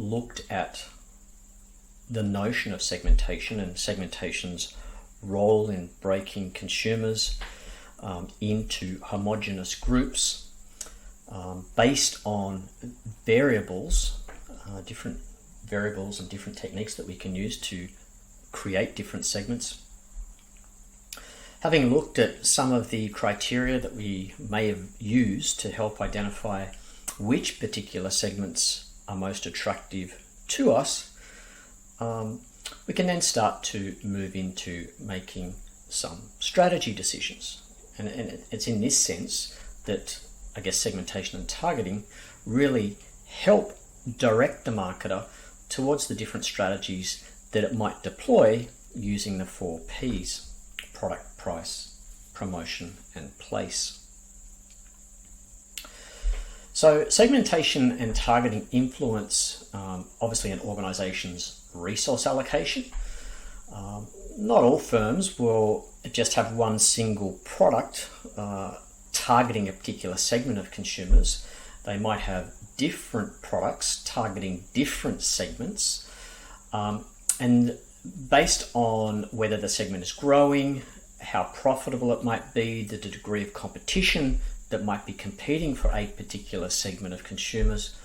looked at the notion of segmentation and segmentation's role in breaking consumers into homogeneous groups based on variables, different variables and different techniques that we can use to create different segments. Having looked at some of the criteria that we may have used to help identify which particular segments are most attractive to us, we can then start to move into making some strategy decisions. And it's in this sense that I guess segmentation and targeting really help direct the marketer towards the different strategies that it might deploy using the 4 Ps: product, price, promotion, and place. So segmentation and targeting influence obviously an organization's resource allocation. Not all firms will just have one single product targeting a particular segment of consumers. They might have different products targeting different segments, and based on whether the segment is growing, how profitable it might be, the degree of competition that might be competing for a particular segment of consumers,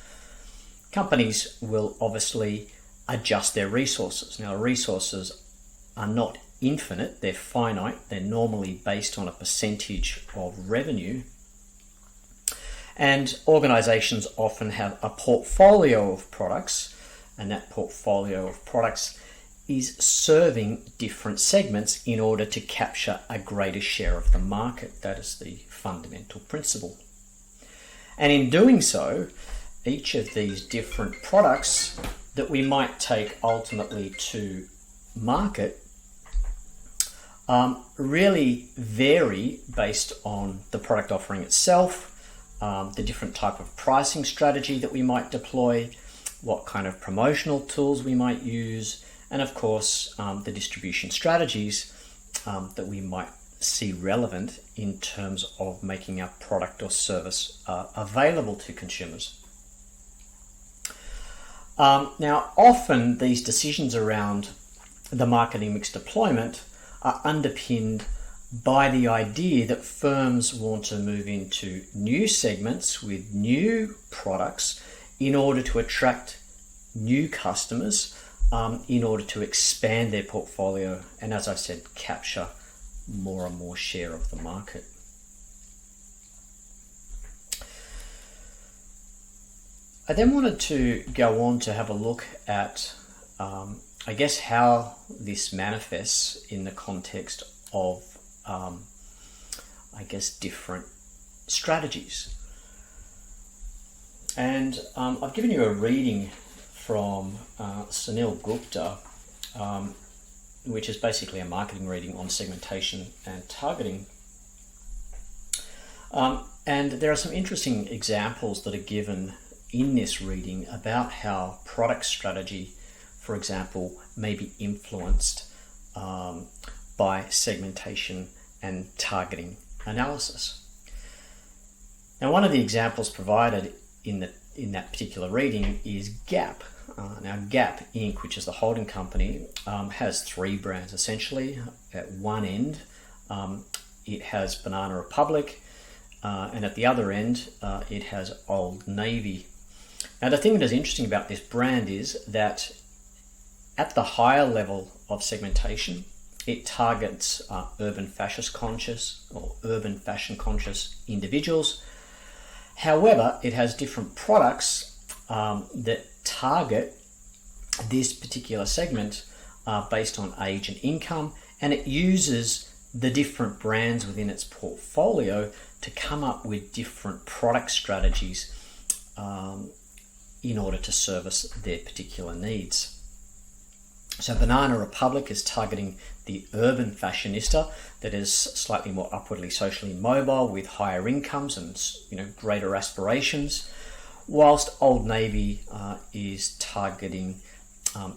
companies will obviously adjust their resources. Now, resources are not infinite, they're finite, they're normally based on a percentage of revenue. And organizations often have a portfolio of products, and that portfolio of products is serving different segments in order to capture a greater share of the market. That is the fundamental principle. And in doing so, each of these different products that we might take ultimately to market really vary based on the product offering itself, the different type of pricing strategy that we might deploy, what kind of promotional tools we might use, and of course the distribution strategies that we might see relevant in terms of making our product or service available to consumers. Now, often these decisions around the marketing mix deployment are underpinned by the idea that firms want to move into new segments with new products in order to attract new customers, in order to expand their portfolio and, as I said, capture more and more share of the market. I then wanted to go on to have a look at I guess how this manifests in the context of I guess different strategies. And I've given you a reading from Sunil Gupta, which is basically a marketing reading on segmentation and targeting. And there are some interesting examples that are given in this reading about how product strategy, for example, may be influenced by segmentation and targeting analysis. Now, one of the examples provided in that particular reading is Gap. Now, Gap Inc., which is the holding company, has 3 brands essentially. At one end, it has Banana Republic, and at the other end, it has Old Navy. Now, the thing that is interesting about this brand is that at the higher level of segmentation, it targets urban fashion conscious individuals. However, it has different products that target this particular segment based on age and income, and it uses the different brands within its portfolio to come up with different product strategies in order to service their particular needs. So Banana Republic is targeting the urban fashionista that is slightly more upwardly socially mobile with higher incomes and greater aspirations, whilst Old Navy is targeting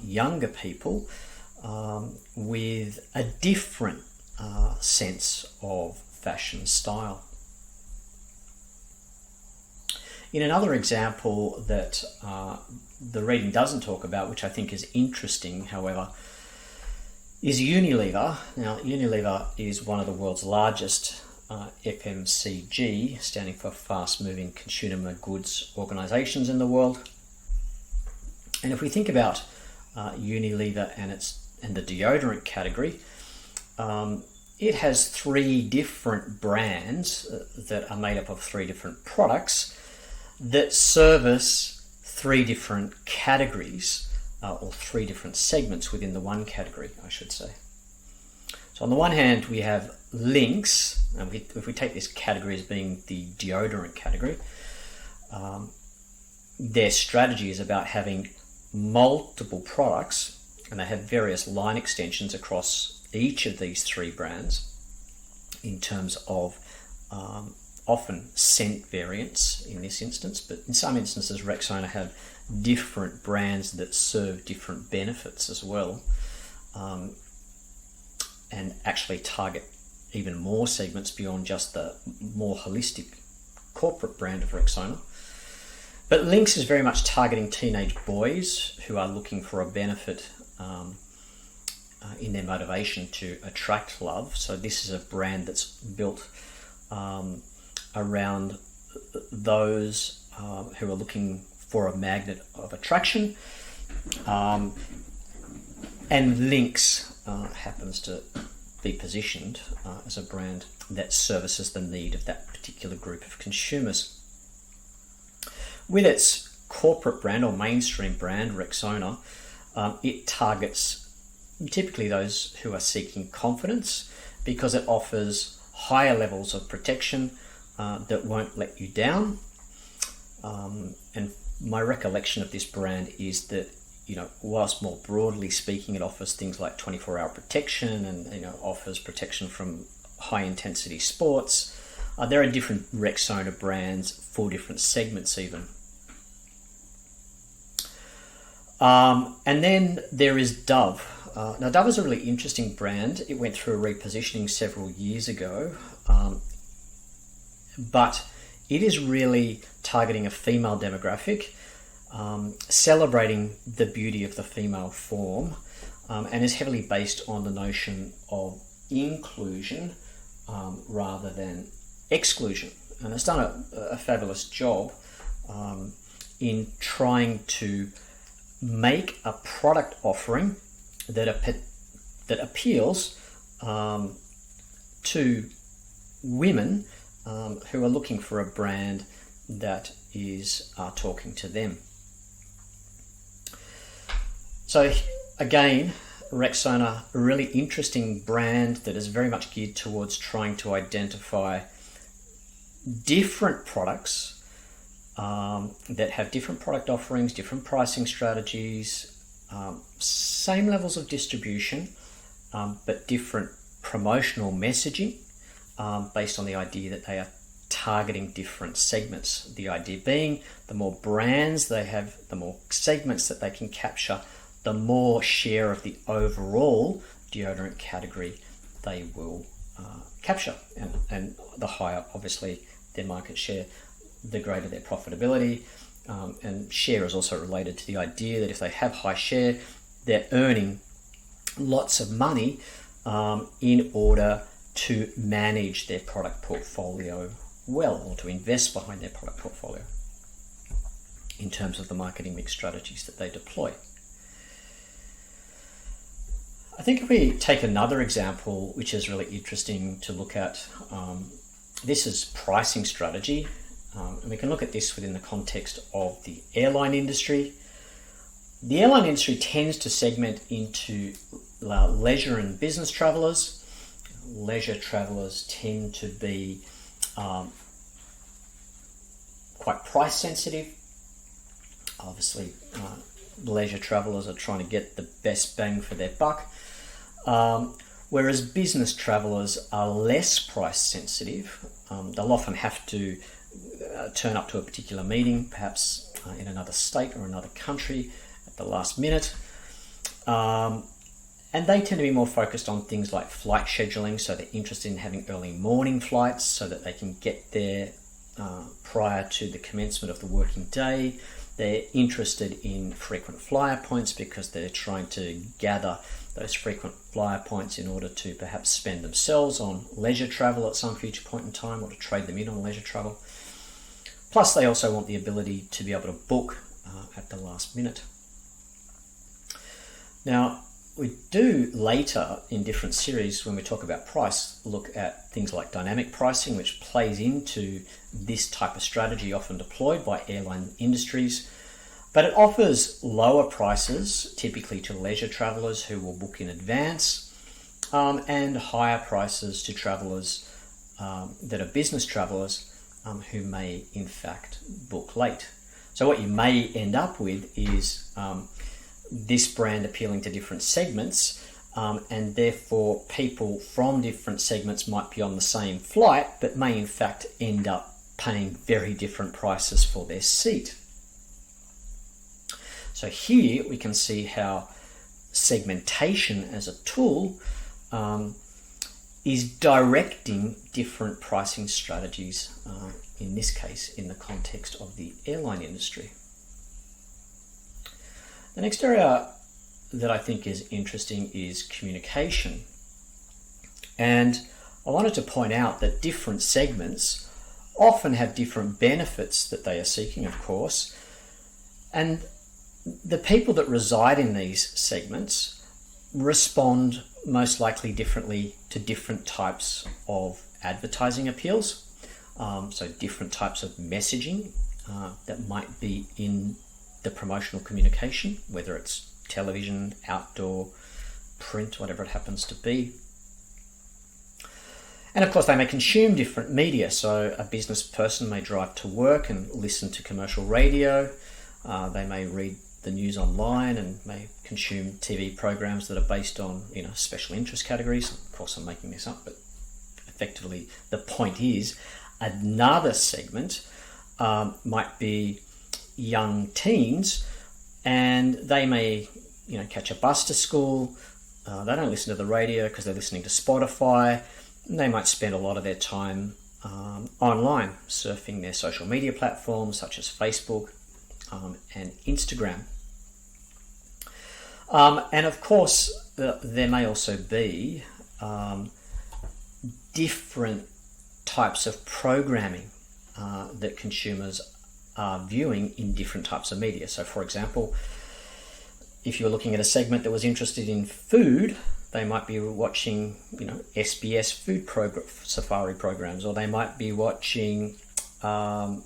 younger people with a different sense of fashion style. In another example that the reading doesn't talk about, which I think is interesting, however, is Unilever. Now, Unilever is one of the world's largest FMCG, standing for fast-moving consumer goods organisations in the world. And if we think about Unilever and the deodorant category, it has 3 different brands that are made up of 3 different products that service 3 different categories, or 3 different segments within the one category, I should say. So on the one hand, we have Lynx, and if we take this category as being the deodorant category, their strategy is about having multiple products, and they have various line extensions across each of these 3 brands in terms of often scent variants in this instance, but in some instances Rexona have different brands that serve different benefits as well, and actually target even more segments beyond just the more holistic corporate brand of Rexona. But Lynx is very much targeting teenage boys who are looking for a benefit in their motivation to attract love. So this is a brand that's built around those who are looking for a magnet of attraction. And Lynx happens to be positioned as a brand that services the need of that particular group of consumers. With its corporate brand or mainstream brand, Rexona, it targets typically those who are seeking confidence because it offers higher levels of protection that won't let you down. And my recollection of this brand is that, whilst more broadly speaking, it offers things like 24-hour protection and, offers protection from high-intensity sports, there are different Rexona brands for different segments even. And then there is Dove. Now, Dove is a really interesting brand. It went through a repositioning several years ago, but it is really targeting a female demographic, celebrating the beauty of the female form, and is heavily based on the notion of inclusion rather than exclusion. And it's done a fabulous job in trying to make a product offering that appeals to women who are looking for a brand that is talking to them. So again, Rexona, a really interesting brand that is very much geared towards trying to identify different products that have different product offerings, different pricing strategies, same levels of distribution, but different promotional messaging based on the idea that they are targeting different segments. The idea being the more brands they have, the more segments that they can capture, the more share of the overall deodorant category they will capture. And the higher, obviously, their market share, the greater their profitability. And share is also related to the idea that if they have high share, they're earning lots of money in order to manage their product portfolio well, or to invest behind their product portfolio in terms of the marketing mix strategies that they deploy. I think if we take another example, which is really interesting to look at, this is pricing strategy. And we can look at this within the context of the airline industry. The airline industry tends to segment into leisure and business travelers. Leisure travelers tend to be quite price sensitive. Obviously, leisure travelers are trying to get the best bang for their buck, whereas business travelers are less price sensitive. They'll often have to turn up to a particular meeting, perhaps in another state or another country at the last minute. And they tend to be more focused on things like flight scheduling, so they're interested in having early morning flights so that they can get there prior to the commencement of the working day. They're interested in frequent flyer points because they're trying to gather those frequent flyer points in order to perhaps spend themselves on leisure travel at some future point in time, or to trade them in on leisure travel. Plus, they also want the ability to be able to book at the last minute. Now, we do later in different series, when we talk about price, look at things like dynamic pricing, which plays into this type of strategy often deployed by airline industries. But it offers lower prices, typically to leisure travellers who will book in advance, and higher prices to travellers that are business travellers who may in fact book late. So what you may end up with is this brand appealing to different segments, and therefore people from different segments might be on the same flight but may in fact end up paying very different prices for their seat. So here we can see how segmentation as a tool is directing different pricing strategies, in this case in the context of the airline industry. The next area that I think is interesting is communication. And I wanted to point out that different segments often have different benefits that they are seeking, of course. And the people that reside in these segments respond most likely differently to different types of advertising appeals. So different types of messaging that might be in the promotional communication, whether it's television, outdoor, print, whatever it happens to be. And of course, they may consume different media. So a business person may drive to work and listen to commercial radio. They may read the news online and may consume TV programs that are based on, special interest categories. Of course, I'm making this up, but effectively the point is another segment might be young teens, and they may catch a bus to school. They don't listen to the radio because they're listening to Spotify. And they might spend a lot of their time online, surfing their social media platforms such as Facebook and Instagram. And of course, there may also be different types of programming that consumers are viewing in different types of media. So for example, if you're looking at a segment that was interested in food, they might be watching, SBS food safari programs, or they might be watching Nigella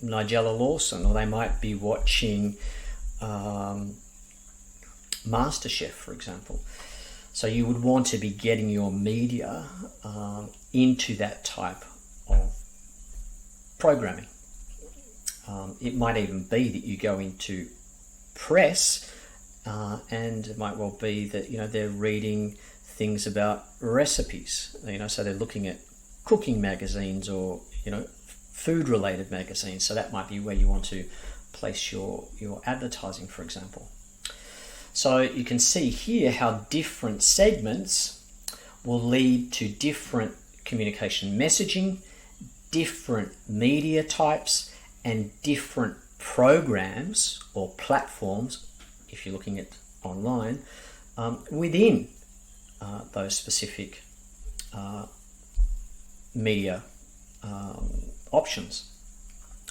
Lawson, or they might be watching MasterChef, for example. So you would want to be getting your media into that type of programming. It might even be that you go into press and it might well be that they're reading things about recipes, so they're looking at cooking magazines or food related magazines. So that might be where you want to place your advertising, for example. So you can see here how different segments will lead to different communication messaging, different media types, and different programs or platforms, if you're looking at online, within those specific media options,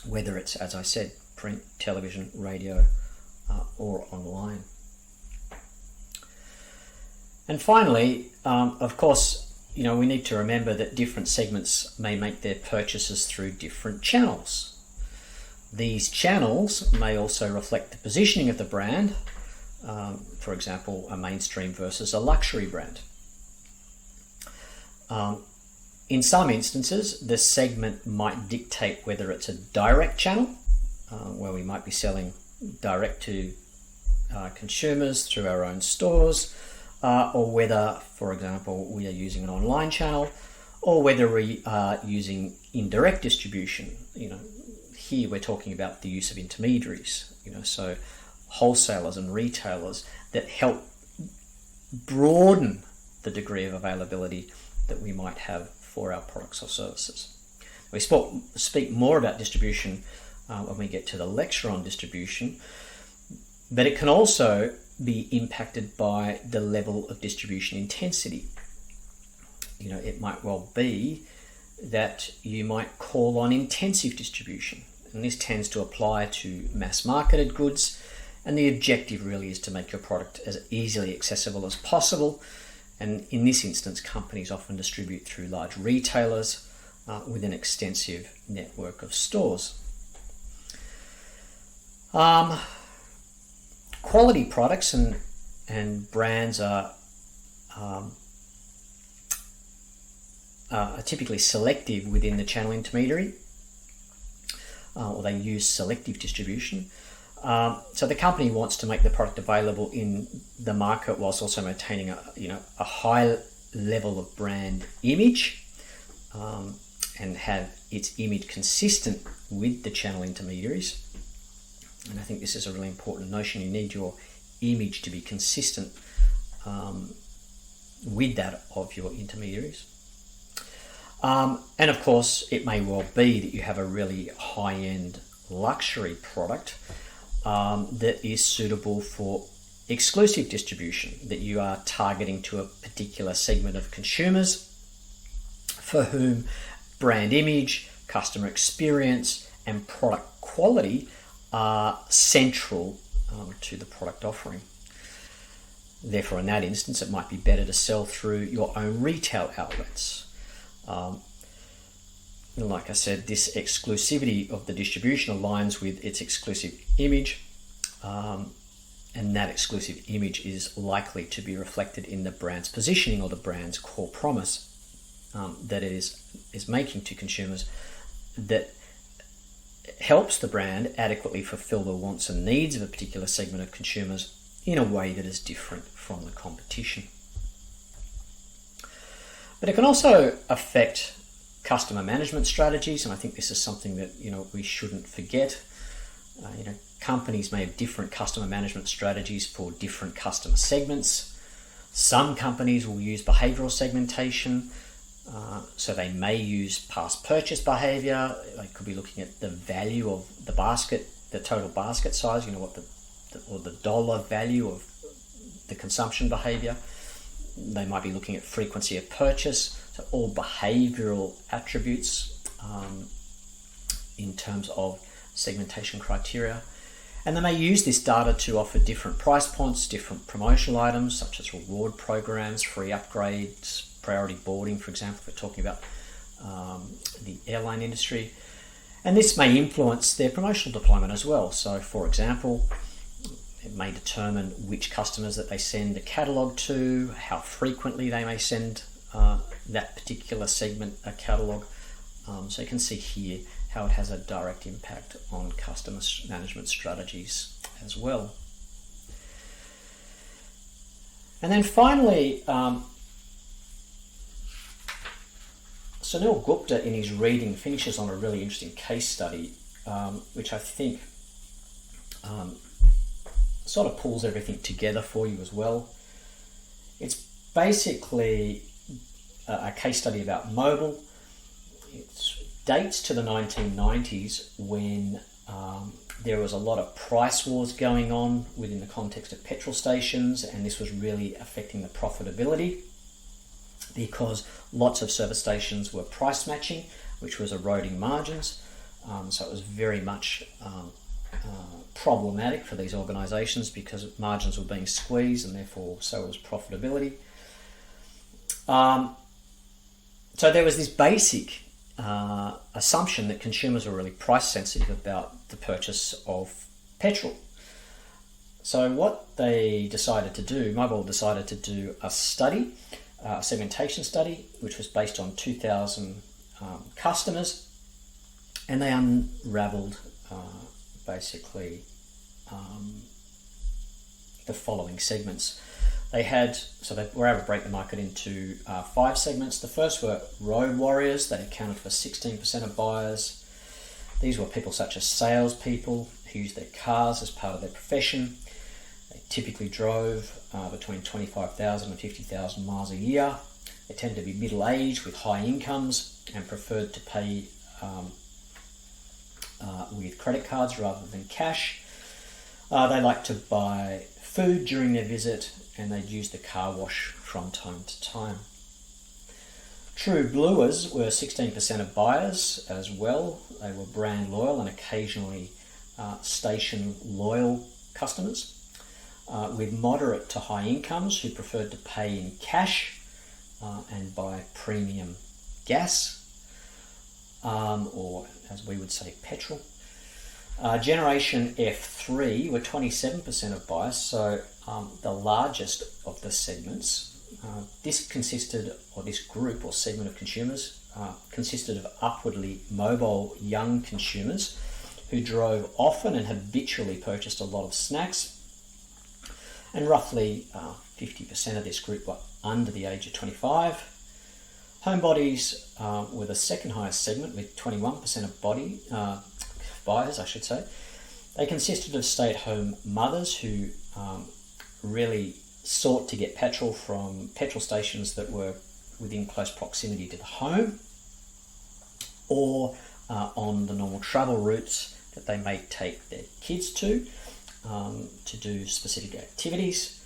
whether it's, as I said, print, television, radio, or online. And finally, of course, we need to remember that different segments may make their purchases through different channels. These channels may also reflect the positioning of the brand, for example, a mainstream versus a luxury brand. In some instances, the segment might dictate whether it's a direct channel, where we might be selling direct to consumers through our own stores, or whether, for example, we are using an online channel, or whether we are using indirect distribution. Here we're talking about the use of intermediaries, so wholesalers and retailers that help broaden the degree of availability that we might have for our products or services. We speak more about distribution when we get to the lecture on distribution, but it can also be impacted by the level of distribution intensity. It might well be that you might call on intensive distribution, and this tends to apply to mass marketed goods, and the objective really is to make your product as easily accessible as possible. And in this instance, companies often distribute through large retailers with an extensive network of stores. Quality products and brands are typically selective within the channel intermediary, or they use selective distribution. So the company wants to make the product available in the market whilst also maintaining a high level of brand image, and have its image consistent with the channel intermediaries. And I think this is a really important notion. You need your image to be consistent with that of your intermediaries. And of course, it may well be that you have a really high-end luxury product that is suitable for exclusive distribution, that you are targeting to a particular segment of consumers for whom brand image, customer experience, and product quality are central to the product offering. Therefore, in that instance, it might be better to sell through your own retail outlets. Like I said, this exclusivity of the distribution aligns with its exclusive image, and that exclusive image is likely to be reflected in the brand's positioning or the brand's core promise that it is making to consumers, that helps the brand adequately fulfill the wants and needs of a particular segment of consumers in a way that is different from the competition. But it can also affect customer management strategies, and I think this is something that we shouldn't forget. Companies may have different customer management strategies for different customer segments. Some companies will use behavioral segmentation, so they may use past purchase behavior. They could be looking at the value of the basket, the total basket size, what the dollar value of the consumption behavior. They might be looking at frequency of purchase, so all behavioral attributes in terms of segmentation criteria. And they may use this data to offer different price points, different promotional items such as reward programs, free upgrades, priority boarding, for example, if we're talking about the airline industry. And this may influence their promotional deployment as well. So, for example, it may determine which customers that they send a catalogue to, how frequently they may send that particular segment a catalogue. So you can see here how it has a direct impact on customer management strategies as well. And then finally, Sunil Gupta in his reading finishes on a really interesting case study, which I think sort of pulls everything together for you as well. It's basically a case study about mobile. It dates to the 1990s when there was a lot of price wars going on within the context of petrol stations, and this was really affecting the profitability because lots of service stations were price matching, which was eroding margins. So it was very much problematic for these organisations because margins were being squeezed, and therefore so was profitability. So there was this basic assumption that consumers were really price sensitive about the purchase of petrol. So what they decided to do, Mobile decided to do a study, a segmentation study, which was based on 2,000 customers, and they unravelled basically the following segments. They were able to break the market into 5 segments. The first were road warriors. They accounted for 16% of buyers. These were people such as salespeople who used their cars as part of their profession. They typically drove between 25,000 and 50,000 miles a year. They tended to be middle-aged with high incomes and preferred to pay with credit cards rather than cash. They like to buy food during their visit, and they'd use the car wash from time to time. True Bluers were 16% of buyers as well. They were brand loyal and occasionally station loyal customers, with moderate to high incomes who preferred to pay in cash and buy premium gas, or as we would say, petrol. Generation F3 were 27% of buyers, so the largest of the segments. This group or segment of consumers consisted of upwardly mobile young consumers who drove often and habitually purchased a lot of snacks, and roughly 50% of this group were under the age of 25. Homebodies were the second highest segment with 21% of buyers, I should say. They consisted of stay-at-home mothers who really sought to get petrol from petrol stations that were within close proximity to the home, or on the normal travel routes that they may take their kids to do specific activities.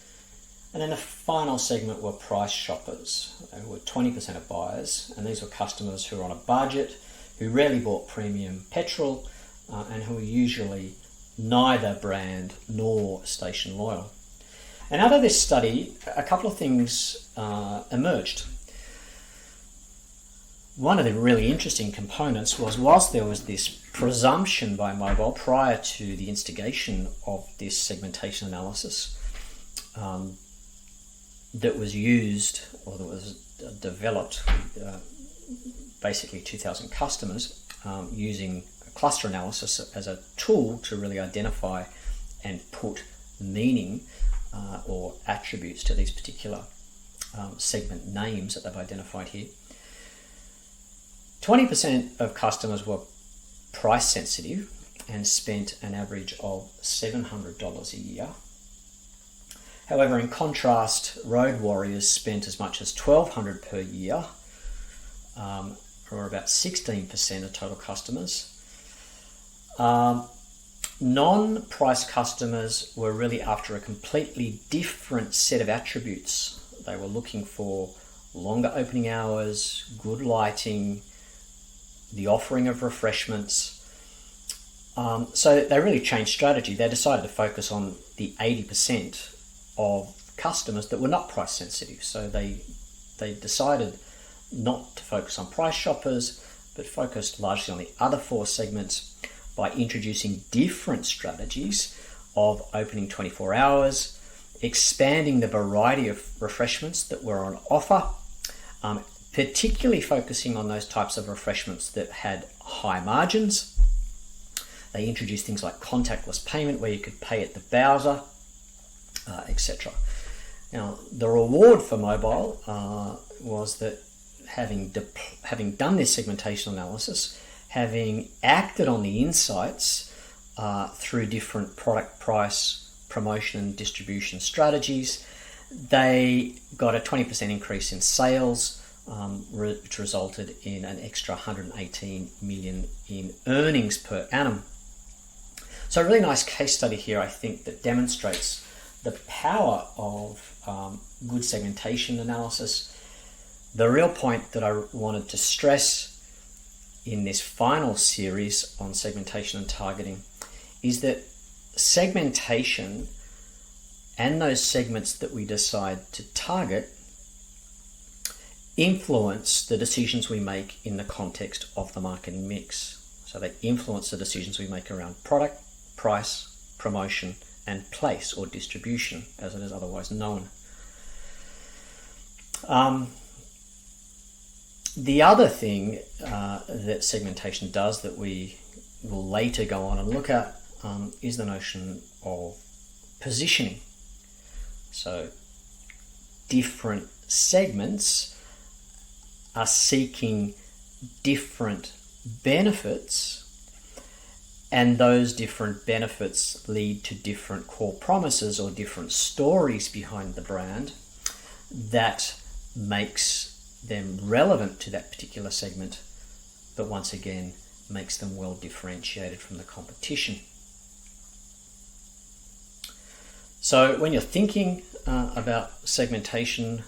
And then the final segment were price shoppers. They were 20% of buyers, and these were customers who were on a budget, who rarely bought premium petrol, and who were usually neither brand nor station loyal. And out of this study, a couple of things emerged. One of the really interesting components was, whilst there was this presumption by Mobile prior to the instigation of this segmentation analysis that was used, or that was developed, basically 2,000 customers, using cluster analysis as a tool to really identify and put meaning or attributes to these particular segment names that they've identified here. 20% of customers were price sensitive and spent an average of $700 a year. However, in contrast, road warriors spent as much as $1,200 per year, or about 16% of total customers. Non-price customers were really after a completely different set of attributes. They were looking for longer opening hours, good lighting, the offering of refreshments. So they really changed strategy. They decided to focus on the 80% of customers that were not price sensitive. So they decided not to focus on price shoppers, but focused largely on the other four segments by introducing different strategies of opening 24 hours, expanding the variety of refreshments that were on offer, particularly focusing on those types of refreshments that had high margins. They introduced things like contactless payment, where you could pay at the Bowser, etc. Now, the reward for Mobile was that having done this segmentation analysis, having acted on the insights through different product price, promotion and distribution strategies, they got a 20% increase in sales, which resulted in an extra $118 million in earnings per annum. So a really nice case study here, I think, that demonstrates the power of good segmentation analysis. The real point that I wanted to stress in this final series on segmentation and targeting is that segmentation and those segments that we decide to target influence the decisions we make in the context of the marketing mix. So they influence the decisions we make around product, price, promotion, and place, or distribution, as it is otherwise known. The other thing that segmentation does that we will later go on and look at is the notion of positioning. So different segments are seeking different benefits, and those different benefits lead to different core promises or different stories behind the brand that makes them relevant to that particular segment, but once again makes them well differentiated from the competition. So when you're thinking about segmentation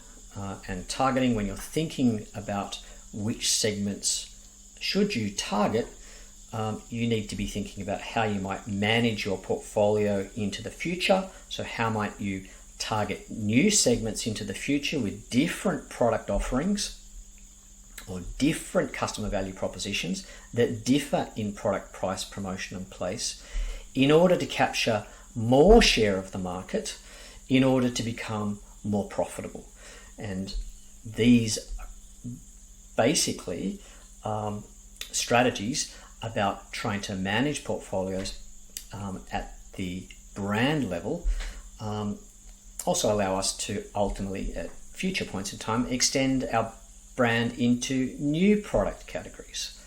and targeting, when you're thinking about which segments should you target, you need to be thinking about how you might manage your portfolio into the future. So how might you target new segments into the future with different product offerings or different customer value propositions that differ in product, price, promotion and place, in order to capture more share of the market, in order to become more profitable. And these basically strategies about trying to manage portfolios at the brand level also allow us to ultimately, at future points in time, extend our brand into new product categories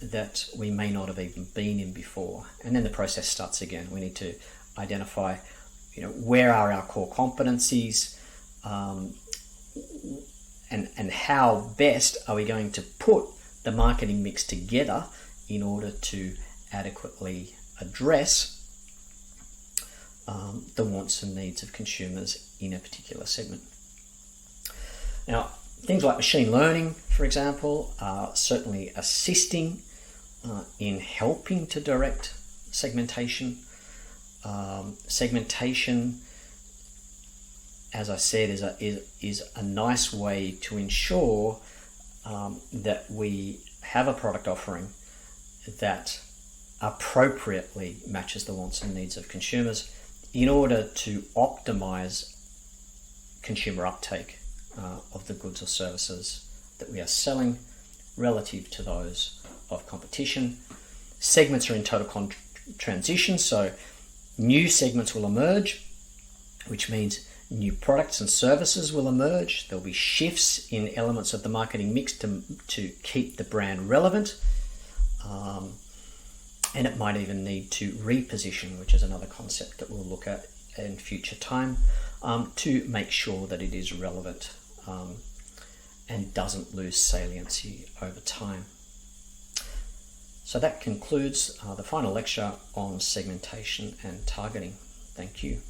that we may not have even been in before. And then the process starts again. We need to identify, where are our core competencies, and how best are we going to put the marketing mix together in order to adequately address the wants and needs of consumers in a particular segment. Now, things like machine learning, for example, are certainly assisting in helping to direct segmentation. Segmentation, as I said, is a nice way to ensure that we have a product offering that appropriately matches the wants and needs of consumers in order to optimize consumer uptake of the goods or services that we are selling relative to those of competition. Segments are in total transition, so new segments will emerge, which means new products and services will emerge. There'll be shifts in elements of the marketing mix to keep the brand relevant. And it might even need to reposition, which is another concept that we'll look at in future time, to make sure that it is relevant and doesn't lose saliency over time. So that concludes the final lecture on segmentation and targeting. Thank you.